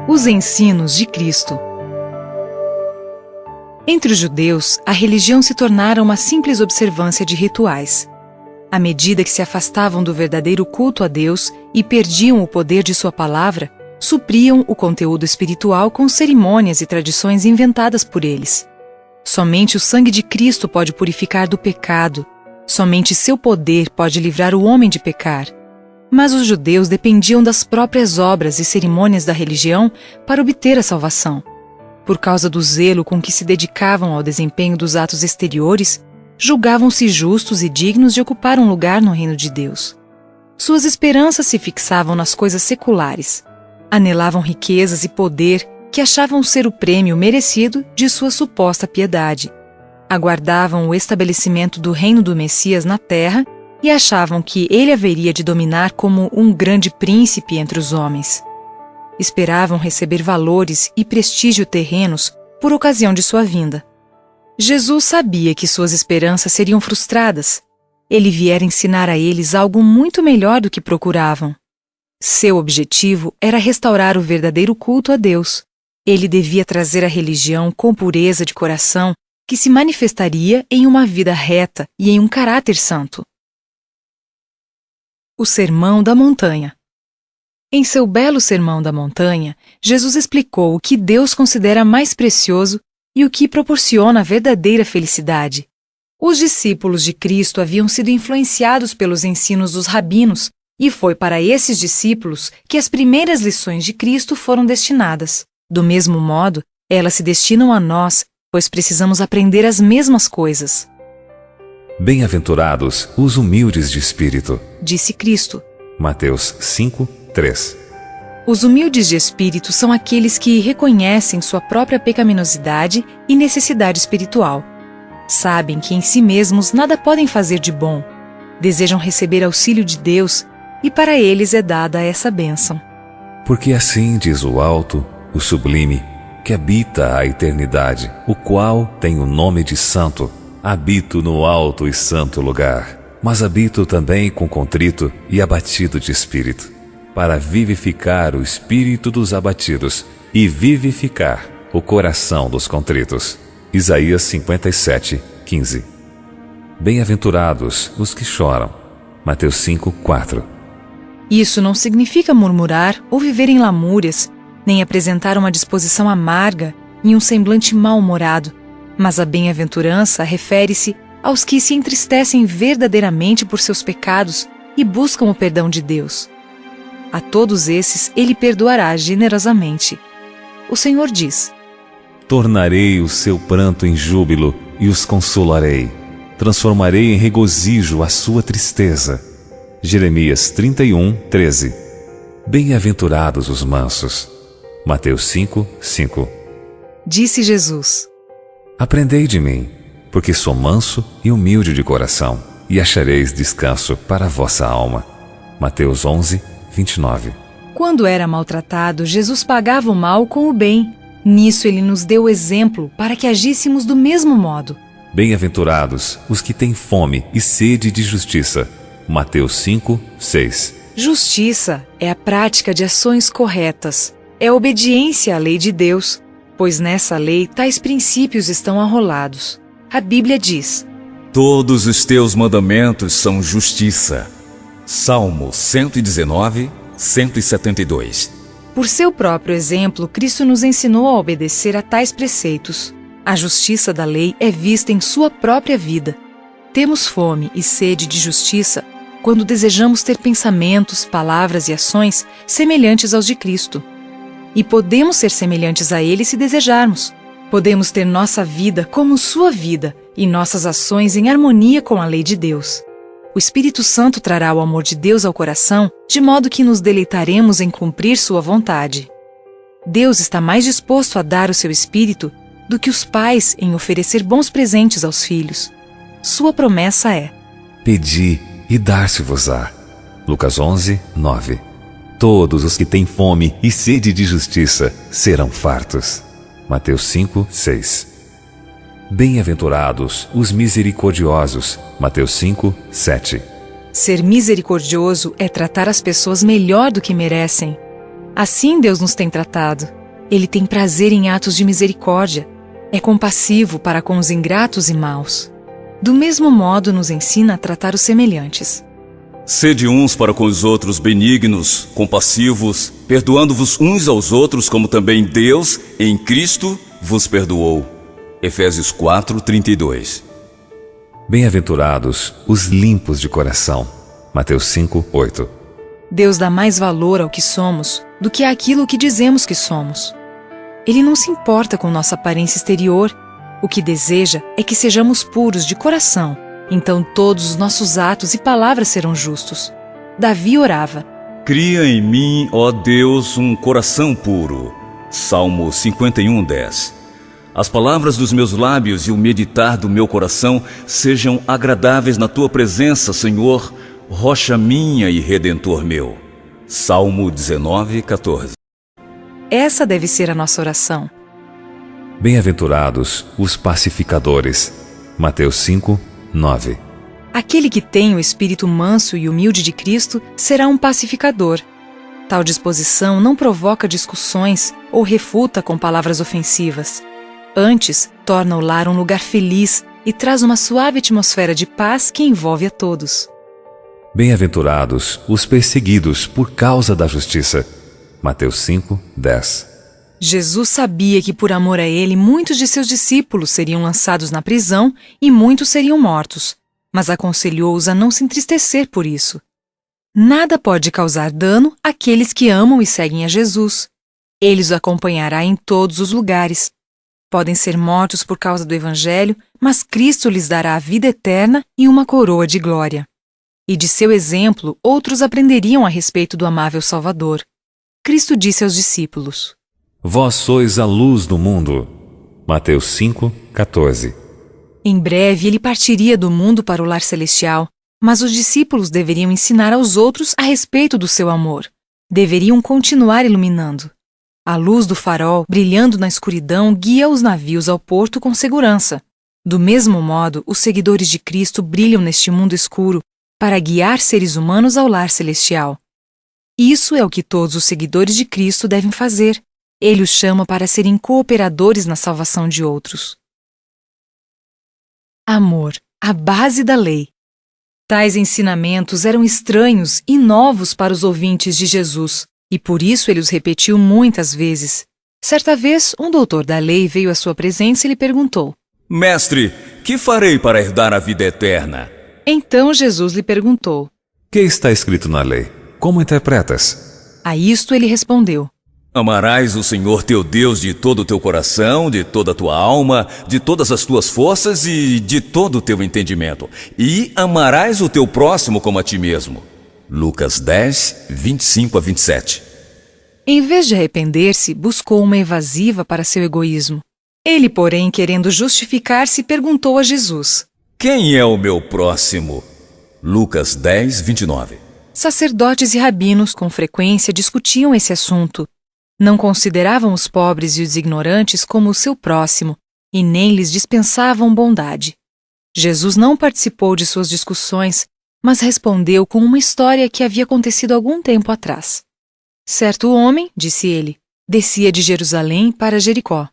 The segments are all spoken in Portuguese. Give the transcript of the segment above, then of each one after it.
Os ensinos de Cristo. Entre os judeus, a religião se tornara uma simples observância de rituais. À medida que se afastavam do verdadeiro culto a Deus e perdiam o poder de sua palavra, supriam o conteúdo espiritual com cerimônias e tradições inventadas por eles. Somente o sangue de Cristo pode purificar do pecado. Somente seu poder pode livrar o homem de pecar. Mas os judeus dependiam das próprias obras e cerimônias da religião para obter a salvação. Por causa do zelo com que se dedicavam ao desempenho dos atos exteriores, julgavam-se justos e dignos de ocupar um lugar no reino de Deus. Suas esperanças se fixavam nas coisas seculares. Anelavam riquezas e poder que achavam ser o prêmio merecido de sua suposta piedade. Aguardavam o estabelecimento do reino do Messias na terra e achavam que ele haveria de dominar como um grande príncipe entre os homens. Esperavam receber valores e prestígio terrenos por ocasião de sua vinda. Jesus sabia que suas esperanças seriam frustradas. Ele viera ensinar a eles algo muito melhor do que procuravam. Seu objetivo era restaurar o verdadeiro culto a Deus. Ele devia trazer a religião com pureza de coração que se manifestaria em uma vida reta e em um caráter santo. O Sermão da Montanha. Em seu belo Sermão da Montanha, Jesus explicou o que Deus considera mais precioso e o que proporciona a verdadeira felicidade. Os discípulos de Cristo haviam sido influenciados pelos ensinos dos rabinos, e foi para esses discípulos que as primeiras lições de Cristo foram destinadas. Do mesmo modo, elas se destinam a nós, pois precisamos aprender as mesmas coisas. Bem-aventurados os humildes de espírito, disse Cristo. Mateus 5, 3. Os humildes de espírito são aqueles que reconhecem sua própria pecaminosidade e necessidade espiritual. Sabem que em si mesmos nada podem fazer de bom. Desejam receber auxílio de Deus e para eles é dada essa bênção. Porque assim diz o alto, o sublime, que habita a eternidade, o qual tem o nome de santo. Habito no alto e santo lugar, mas habito também com contrito e abatido de espírito, para vivificar o espírito dos abatidos e vivificar o coração dos contritos. Isaías 57, 15. Bem-aventurados os que choram. Mateus 5, 4. Isso não significa murmurar ou viver em lamúrias, nem apresentar uma disposição amarga e um semblante mal-humorado, mas a bem-aventurança refere-se aos que se entristecem verdadeiramente por seus pecados e buscam o perdão de Deus. A todos esses ele perdoará generosamente. O Senhor diz: tornarei o seu pranto em júbilo e os consolarei. Transformarei em regozijo a sua tristeza. Jeremias 31, 13. Bem-aventurados os mansos. Mateus 5, 5. Disse Jesus: aprendei de mim, porque sou manso e humilde de coração, e achareis descanso para a vossa alma. Mateus 11, 29. Quando era maltratado, Jesus pagava o mal com o bem. Nisso ele nos deu exemplo para que agíssemos do mesmo modo. Bem-aventurados os que têm fome e sede de justiça. Mateus 5, 6. Justiça é a prática de ações corretas, é a obediência à lei de Deus, pois nessa lei tais princípios estão arrolados. A Bíblia diz: todos os teus mandamentos são justiça. Salmo 119, 172. Por seu próprio exemplo, Cristo nos ensinou a obedecer a tais preceitos. A justiça da lei é vista em sua própria vida. Temos fome e sede de justiça quando desejamos ter pensamentos, palavras e ações semelhantes aos de Cristo. E podemos ser semelhantes a Ele se desejarmos. Podemos ter nossa vida como sua vida e nossas ações em harmonia com a lei de Deus. O Espírito Santo trará o amor de Deus ao coração, de modo que nos deleitaremos em cumprir sua vontade. Deus está mais disposto a dar o seu Espírito do que os pais em oferecer bons presentes aos filhos. Sua promessa é: pedi e dar-se-vos-á. Lucas 11, 9. Todos os que têm fome e sede de justiça serão fartos. Mateus 5, 6. Bem-aventurados os misericordiosos. Mateus 5, 7. Ser misericordioso é tratar as pessoas melhor do que merecem. Assim Deus nos tem tratado. Ele tem prazer em atos de misericórdia. É compassivo para com os ingratos e maus. Do mesmo modo, nos ensina a tratar os semelhantes. Sede uns para com os outros benignos, compassivos, perdoando-vos uns aos outros, como também Deus, em Cristo, vos perdoou. Efésios 4:32. Bem-aventurados os limpos de coração. Mateus 5:8. Deus dá mais valor ao que somos do que àquilo que dizemos que somos. Ele não se importa com nossa aparência exterior. O que deseja é que sejamos puros de coração. Então todos os nossos atos e palavras serão justos. Davi orava: Cria em mim, ó Deus, um coração puro. Salmo 51:10. As palavras dos meus lábios e o meditar do meu coração sejam agradáveis na tua presença, Senhor, rocha minha e redentor meu. Salmo 19:14. Essa deve ser a nossa oração. Bem-aventurados os pacificadores. Mateus 5:9. Aquele que tem o espírito manso e humilde de Cristo será um pacificador. Tal disposição não provoca discussões ou refuta com palavras ofensivas. Antes, torna o lar um lugar feliz e traz uma suave atmosfera de paz que envolve a todos. Bem-aventurados os perseguidos por causa da justiça. Mateus 5:10. Jesus sabia que por amor a ele muitos de seus discípulos seriam lançados na prisão e muitos seriam mortos, mas aconselhou-os a não se entristecer por isso. Nada pode causar dano àqueles que amam e seguem a Jesus. Ele os acompanhará em todos os lugares. Podem ser mortos por causa do Evangelho, mas Cristo lhes dará a vida eterna e uma coroa de glória. E de seu exemplo, outros aprenderiam a respeito do amável Salvador. Cristo disse aos discípulos: Vós sois a luz do mundo. Mateus 5:14. Em breve ele partiria do mundo para o lar celestial, mas os discípulos deveriam ensinar aos outros a respeito do seu amor. Deveriam continuar iluminando. A luz do farol, brilhando na escuridão, guia os navios ao porto com segurança. Do mesmo modo, os seguidores de Cristo brilham neste mundo escuro para guiar seres humanos ao lar celestial. Isso é o que todos os seguidores de Cristo devem fazer. Ele os chama para serem cooperadores na salvação de outros. Amor, a base da lei. Tais ensinamentos eram estranhos e novos para os ouvintes de Jesus, e por isso ele os repetiu muitas vezes. Certa vez, um doutor da lei veio à sua presença e lhe perguntou: Mestre, que farei para herdar a vida eterna? Então Jesus lhe perguntou: Que está escrito na lei? Como interpretas? A isto ele respondeu: Amarás o Senhor teu Deus de todo o teu coração, de toda a tua alma, de todas as tuas forças e de todo o teu entendimento. E amarás o teu próximo como a ti mesmo. Lucas 10:25-27. Em vez de arrepender-se, buscou uma evasiva para seu egoísmo. Ele, porém, querendo justificar-se, perguntou a Jesus: Quem é o meu próximo? Lucas 10:29. Sacerdotes e rabinos com frequência discutiam esse assunto. Não consideravam os pobres e os ignorantes como o seu próximo, e nem lhes dispensavam bondade. Jesus não participou de suas discussões, mas respondeu com uma história que havia acontecido algum tempo atrás. Certo homem, disse ele, descia de Jerusalém para Jericó.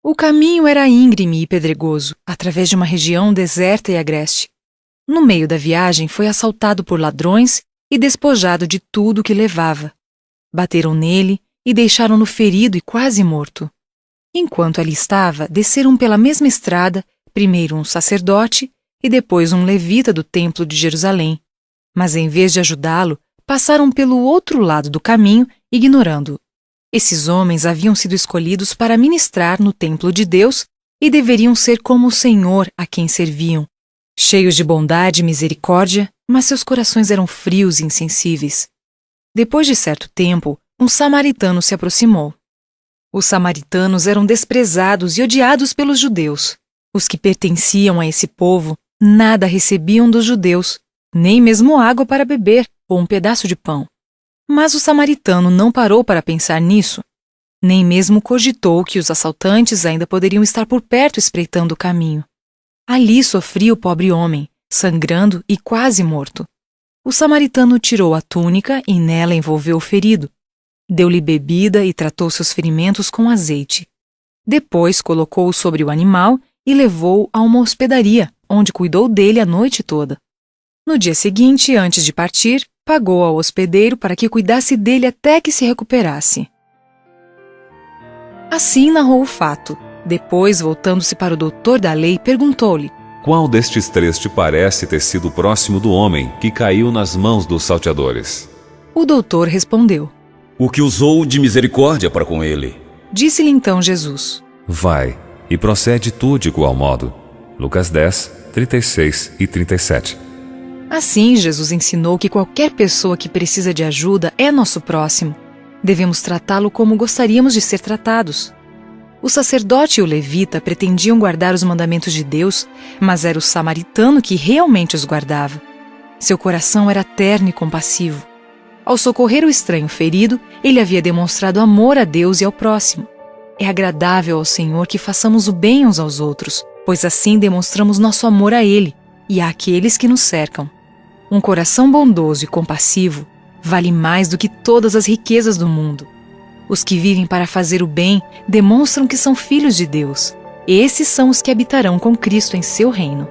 O caminho era íngreme e pedregoso, através de uma região deserta e agreste. No meio da viagem, foi assaltado por ladrões e despojado de tudo o que levava. Bateram nele e deixaram-no ferido e quase morto. Enquanto ali estava, desceram pela mesma estrada, primeiro um sacerdote e depois um levita do templo de Jerusalém. Mas em vez de ajudá-lo, passaram pelo outro lado do caminho, ignorando-o. Esses homens haviam sido escolhidos para ministrar no templo de Deus e deveriam ser como o Senhor a quem serviam, cheios de bondade e misericórdia, mas seus corações eram frios e insensíveis. Depois de certo tempo, um samaritano se aproximou. Os samaritanos eram desprezados e odiados pelos judeus. Os que pertenciam a esse povo nada recebiam dos judeus, nem mesmo água para beber ou um pedaço de pão. Mas o samaritano não parou para pensar nisso, nem mesmo cogitou que os assaltantes ainda poderiam estar por perto espreitando o caminho. Ali sofria o pobre homem, sangrando e quase morto. O samaritano tirou a túnica e nela envolveu o ferido. Deu-lhe bebida e tratou seus ferimentos com azeite. Depois colocou-o sobre o animal e levou-o a uma hospedaria, onde cuidou dele a noite toda. No dia seguinte, antes de partir, pagou ao hospedeiro para que cuidasse dele até que se recuperasse. Assim narrou o fato. Depois, voltando-se para o doutor da lei, perguntou-lhe: Qual destes três te parece ter sido próximo do homem que caiu nas mãos dos salteadores? O doutor respondeu: O que usou de misericórdia para com ele. Disse-lhe então Jesus: Vai, e procede tu de igual modo. Lucas 10, 36 e 37. Assim, Jesus ensinou que qualquer pessoa que precisa de ajuda é nosso próximo. Devemos tratá-lo como gostaríamos de ser tratados. O sacerdote e o levita pretendiam guardar os mandamentos de Deus, mas era o samaritano que realmente os guardava. Seu coração era terno e compassivo. Ao socorrer o estranho ferido, ele havia demonstrado amor a Deus e ao próximo. É agradável ao Senhor que façamos o bem uns aos outros, pois assim demonstramos nosso amor a Ele e àqueles que nos cercam. Um coração bondoso e compassivo vale mais do que todas as riquezas do mundo. Os que vivem para fazer o bem demonstram que são filhos de Deus. Esses são os que habitarão com Cristo em seu reino.